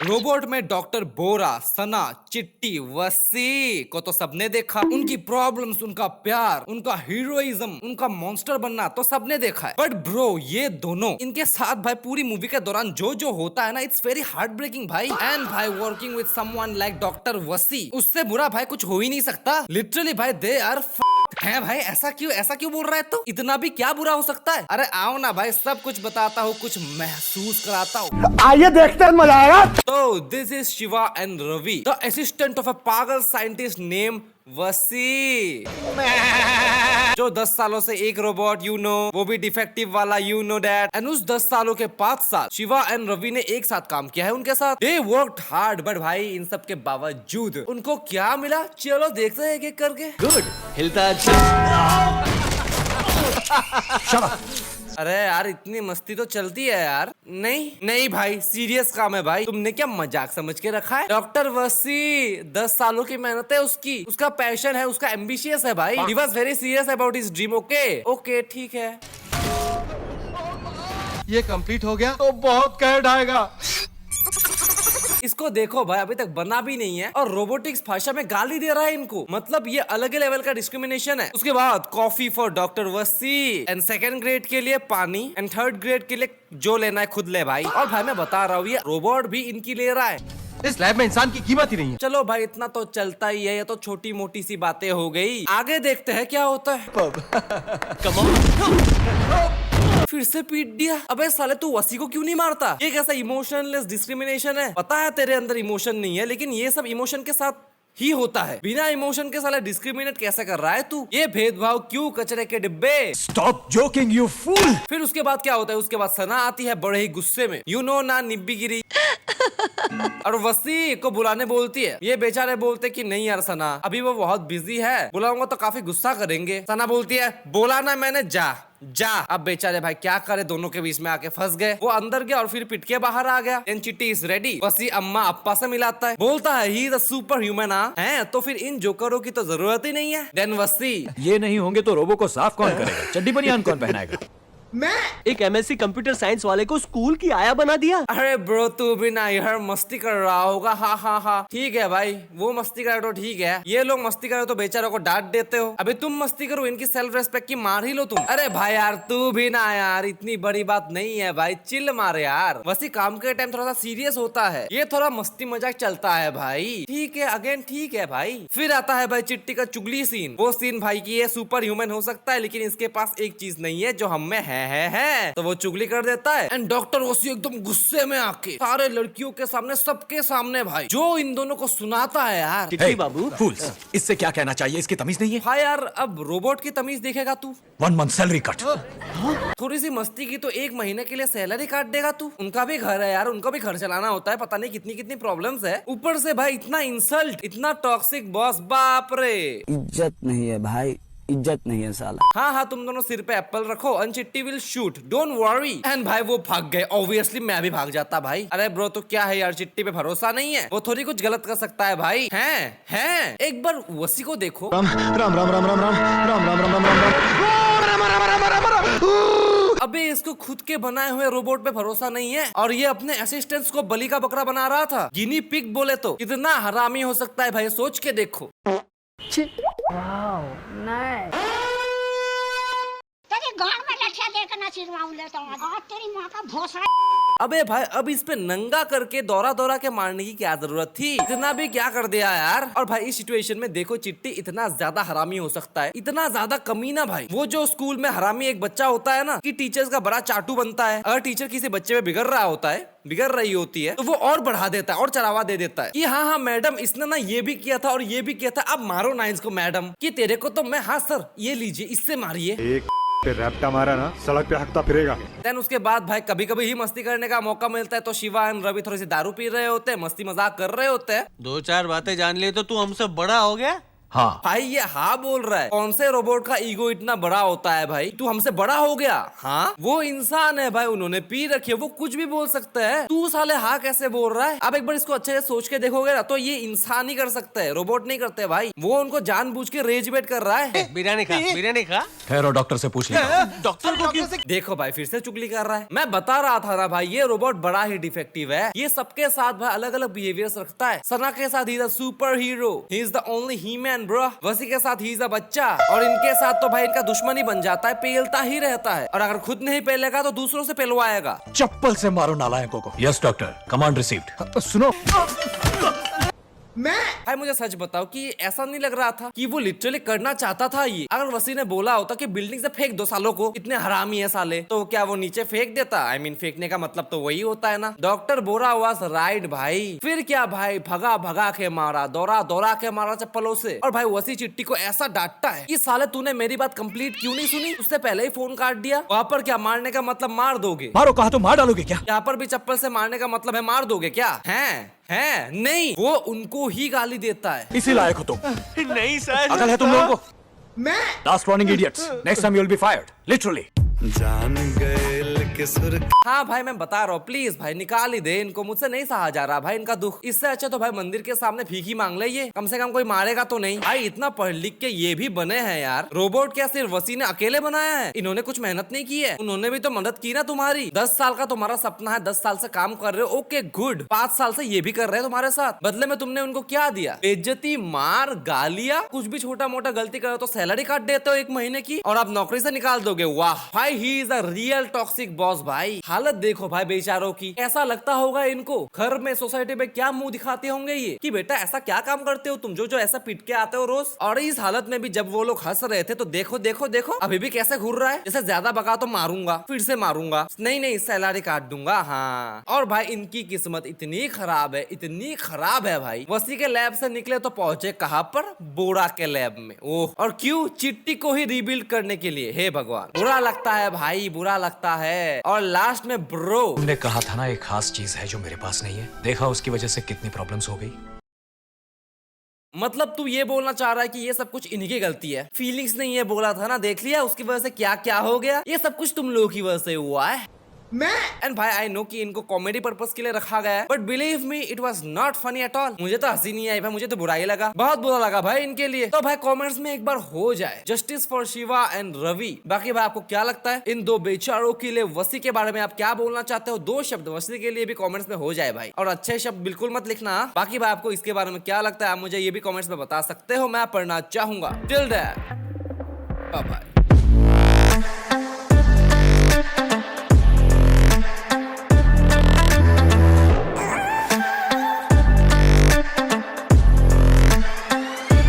Robot में doctor बोरा, सना, चिट्टी, वसी को तो सबने देखा। उनकी प्रॉब्लम्स, उनका प्यार, उनका हीरोइज्म, उनका मॉन्स्टर बनना तो सबने देखा है। बट ब्रो, ये दोनों इनके साथ भाई पूरी मूवी के दौरान जो जो होता है ना, इट्स वेरी हार्ट ब्रेकिंग भाई। एंड भाई working with someone like doctor वसी, उससे बुरा भाई कुछ हो ही नहीं सकता। लिटरली भाई दे आर है भाई। ऐसा क्यों बोल रहा है तू? इतना भी क्या बुरा हो सकता है? अरे आओ ना भाई, सब कुछ बताता हूँ, कुछ महसूस कराता हूँ। आइए देखते हैं, मजा आएगा। तो this is Shiva and Ravi, the assistant of a pagal scientist name वसी, जो 10 सालों से एक रोबोट, वो भी डिफेक्टिव वाला, दैट। एंड उस 10 सालों के 5 साल शिवा एंड रवि ने एक साथ काम किया है उनके साथ। दे वर्कड हार्ड, बट भाई इन सब के बावजूद उनको क्या मिला, चलो देखते हैं एक एक करके। गुड, हिलता अच्छा। अरे यार, इतनी मस्ती तो चलती है यार। नहीं भाई, सीरियस काम है भाई। तुमने क्या मजाक समझ के रखा है? डॉक्टर वसी 10 सालों की मेहनत है उसकी, उसका पैशन है, उसका एम्बिशियस है भाई। He was very serious about his dream. Okay ठीक है। ये कंप्लीट हो गया तो बहुत कह ढाएगा। इसको देखो भाई, अभी तक बना भी नहीं है और रोबोटिक्स भाषा में गाली दे रहा है इनको। मतलब ये अलग ही लेवल का डिस्क्रिमिनेशन है। उसके बाद कॉफी फॉर डॉक्टर वसी, एंड सेकंड ग्रेड के लिए पानी, एंड थर्ड ग्रेड के लिए जो लेना है खुद ले भाई। और भाई मैं बता रहा हूँ, ये रोबोट भी इनकी ले ररहा है। इस लैब में इंसान की कीमत ही नहीं है। चलो भाई, इतना तो चलता ही है। ये तो छोटी मोटी सी बातें हो गई, आगे देखते हैं क्या होता है। फिर से पीट दिया। अबे साले, तू वसी को क्यों नहीं मारता? ये कैसा इमोशनलेस डिस्क्रिमिनेशन है? पता है तेरे अंदर इमोशन नहीं है, लेकिन ये सब इमोशन के साथ ही होता है। बिना इमोशन के साले डिस्क्रिमिनेट कैसे कर रहा है तू? ये भेदभाव क्यों, कचरे के डिब्बे? Stop joking you fool. फिर उसके बाद क्या होता है? उसके बाद सना आती है बड़े ही गुस्से में, ना निब्बी गिरी। और वसी को बुलाने बोलती है। ये बेचारे बोलते कि नहीं यार सना, अभी वो बहुत बिजी है, बुलाऊंगा तो काफी गुस्सा करेंगे। सना बोलती है, बोला ना मैंने, जा। अब बेचारे भाई क्या करे, दोनों के बीच में आके फंस गए। वो अंदर गया और फिर पिट के बाहर आ गया। देन चिट्टी इज रेडी। वसी अम्मा अप्पा से मिलाता है, बोलता है ही इज सुपर ह्यूमन है, तो फिर इन जोकरों की तो जरूरत ही नहीं है। देन वसी, ये नहीं होंगे तो रोबो को साफ कौन करेगा? चड्डी बनियान कौन पहनाएगा? एक एमएससी कंप्यूटर साइंस वाले को स्कूल की आया बना दिया। अरे ब्रो, तू भी ना यार मस्ती कर रहा होगा। हाँ ठीक है भाई, वो मस्ती करे तो ठीक है, ये लोग मस्ती करे तो बेचारों को डांट देते हो। अभी तुम मस्ती करो, इनकी सेल्फ रेस्पेक्ट की मार ही लो तुम। अरे भाई यार, तू भी ना यार, इतनी बड़ी बात नहीं है भाई, चिल मार यार। वैसे काम के टाइम थोड़ा सा सीरियस होता है, ये थोड़ा मस्ती मजाक चलता है भाई। ठीक है, अगेन ठीक है भाई। फिर आता है भाई चिट्टी का चुगली सीन। वो सीन भाई की ये सुपर ह्यूमन हो सकता है, लेकिन इसके पास एक चीज नहीं है जो हम में है। तो वो चुगली कर देता है। एंड डॉक्टर वसी एकदम गुस्से में आके सारे लड़कियों के सामने, सबके सामने भाई, जो इन दोनों को सुनाता है यार। चिट्टी बाबू, फूल्स, इससे क्या कहना चाहिए? इसकी तमीज नहीं है। हाँ यार, अब रोबोट की तमीज देखेगा तू? 1 मंथ सैलरी कट। थोड़ी सी मस्ती की तो 1 महीने के लिए सैलरी काट देगा तू? उनका भी घर है यार, उनका भी घर चलाना होता है। पता नहीं कितनी कितनी प्रॉब्लम्स है। ऊपर से भाई इतना इंसल्ट, इतना टॉक्सिक बॉस, बाप रे। इज्जत नहीं है भाई, इज्जत नहीं है साला। हाँ, तुम दोनों सिर पे एप्पल रखो, चिट्टी will shoot, don't worry. And भाई वो भाग गए। ऑब्वियसली मैं भी भाग जाता भाई। अरे ब्रो, तो क्या है यार, चिट्टी पे भरोसा नहीं है? वो थोड़ी कुछ गलत कर सकता है भाई। हैं एक बार वसी को देखो। राम राम राम राम राम राम राम राम राम राम राम। अबे इसको खुद के बनाए हुए रोबोट पे भरोसा नहीं है, और ये अपने असिस्टेंट्स को बलि का बकरा बना रहा था। गिनी पिग बोले तो। कितना हरामी हो सकता है भाई, सोच के देखो। तेरी गांड में लठिया देकर ना चिरवाऊं लेता हूं। आज तेरी मां का भोसड़ा। अबे भाई, अब इस पे नंगा करके दौरा के मारने की क्या जरूरत थी? इतना भी क्या कर दिया यार। और भाई इस सिचुएशन में देखो, चिट्टी इतना ज्यादा हरामी हो सकता है, इतना ज्यादा कमीना भाई। वो जो स्कूल में हरामी एक बच्चा होता है ना, कि टीचर्स का बड़ा चाटू बनता है। अगर टीचर किसी बच्चे में बिगड़ रही होती है, तो वो और बढ़ा देता है और चढ़ावा दे देता है कि हाँ मैडम, इसने ना ये भी किया था और ये भी किया था, अब मारो ना इसको मैडम। कि तेरे को तो मैं, हाँ सर ये लीजिए, इससे मारिए। एक रैप्टा मारा ना, सड़क पे हकता फिरेगा। देन उसके बाद भाई कभी कभी ही मस्ती करने का मौका मिलता है, तो शिवा एंड रवि थोड़ी सी दारू पी रहे होते हैं, मस्ती मजाक कर रहे होते हैं। 2-4 बातें जान ली तो तू हमसे बड़ा हो गया। हाँ। भाई ये हाँ बोल रहा है। कौन से रोबोट का ईगो इतना बड़ा होता है भाई? तू हमसे बड़ा हो गया? हाँ वो इंसान है भाई, उन्होंने पी रखी है, वो कुछ भी बोल सकता है। तू साले हाँ कैसे बोल रहा है? अब एक बार इसको अच्छे से सोच के देखोगे ना तो ये इंसान ही कर सकता है, रोबोट नहीं करते भाई। वो उनको जानबूझ के रेज बेट कर रहा है। बिरयानी खा ठहरो, डॉक्टर से पूछ लिया। डॉक्टर को क्यों? देखो भाई फिर से चुगली कर रहा है। मैं बता रहा था ना भाई, ये रोबोट बड़ा ही डिफेक्टिव है। ये सबके साथ भाई अलग अलग बिहेवियर्स रखता है। सना के साथ he is the super hero, he is the only he man bro. वसी के साथ ही इज द बच्चा, और इनके साथ तो भाई इनका दुश्मनी बन जाता है, पेलता ही रहता है। और अगर खुद नहीं पेलेगा तो दूसरों से पेलवाएगा। चप्पल से मारो नालायकों को। Yes doctor, command received. सुनो, भाई मुझे सच बताओ कि ऐसा नहीं लग रहा था कि वो लिटरली करना चाहता था ये? अगर वसी ने बोला होता कि बिल्डिंग से फेंक दो सालों को, इतने हरामी है साले, तो क्या वो नीचे फेंक देता? आई मीन फेंकने का मतलब तो वही होता है ना। डॉक्टर बोरा वाज राइट भाई। फिर क्या भाई, भगा भगा के मारा, दौड़ा दौड़ा के मारा चप्पलों से। और भाई वसी चिट्टी को ऐसा डांटता है कि साले तूने मेरी बात कंप्लीट क्यों नहीं सुनी? उससे पहले ही फोन काट दिया। वहाँ पर क्या मारने का मतलब मार दोगे? मारो कहा तो मार डालोगे क्या? यहाँ पर भी चप्पल से मारने का मतलब है मार दोगे क्या? है नहीं, वो उनको ही गाली देता है। इसी लायक हो तुम। नहीं सर। अकल है तुम लोगों को? मैं last warning idiots, next time you will be fired literally. हाँ भाई मैं बता रहा हूँ, प्लीज भाई निकाल ही दे इनको, मुझसे नहीं सहा जा रहा भाई इनका दुख। इससे अच्छा तो भाई मंदिर के सामने भीख ही मांग ले, ये कम से कम कोई मारेगा तो नहीं। भाई इतना पढ़ लिख के ये भी बने हैं यार। रोबोट क्या सिर्फ वसी ने अकेले बनाया है? इन्होंने कुछ मेहनत नहीं की है? उन्होंने भी तो मदद की ना तुम्हारी। 10 साल का तुम्हारा सपना है, 10 साल से काम कर रहे हो, ओके गुड। 5 साल से ये भी कर रहे हैं तुम्हारे साथ। बदले में तुमने उनको क्या दिया? बेइज्जती, मार, गालियां। कुछ भी छोटा मोटा गलती करो तो सैलरी काट देते हो 1 महीने की, और आप नौकरी से निकाल दोगे। वाह भाई, he is a real toxic boss भाई। हालत देखो भाई बेचारों की, ऐसा लगता होगा इनको घर में सोसाइटी में क्या मुंह दिखाते होंगे ये कि बेटा ऐसा क्या काम करते हो तुम जो ऐसा पीट के आते हो रोज। और इस हालत में भी जब वो लोग हंस रहे थे तो देखो देखो देखो अभी भी कैसे घूर रहा है, जैसे ज्यादा बका तो मारूंगा, फिर से मारूंगा, नहीं सैलरी काट दूंगा। हाँ, और भाई इनकी किस्मत इतनी खराब है, इतनी खराब है भाई। वसी के लैब से निकले तो पहुंचे कहाँ पर? बोरा के लैब में। ओह, और क्यों? चिट्टी को ही रिबिल्ड करने के लिए। हे भगवान, बुरा लगता है भाई, बुरा लगता है। और लास्ट में ब्रो, तुमने कहा था ना एक खास चीज है जो मेरे पास नहीं है, देखा उसकी वजह से कितनी प्रॉब्लम्स हो गई। मतलब तू ये बोलना चाह रहा है कि ये सब कुछ इन्हीं की गलती है? फीलिंग्स ने ये बोला था ना, देख लिया उसकी वजह से क्या क्या हो गया। ये सब कुछ तुम लोगों की वजह से हुआ है। एंड भाई आई नो कि इनको कॉमेडी पर्पस के लिए रखा गया है, but believe me it was not funny at all. मुझे तो हंसी नहीं आई भाई, मुझे तो बुरा ही लगा, बहुत बुरा लगा भाई इनके लिए। तो भाई कमेंट्स में एक बार हो जाए justice for Shiva and Ravi. बाकी भाई आपको क्या लगता है इन 2 बेचारों के लिए, वसी के बारे में आप क्या बोलना चाहते हो? 2 शब्द वसी के लिए भी कमेंट्स में हो जाए भाई, और अच्छे शब्द बिल्कुल मत लिखना। बाकी भाई आपको इसके बारे में क्या लगता है आप मुझे ये भी कमेंट्स में बता सकते हो, मैं पढ़ना चाहूंगा। Till then bye bye.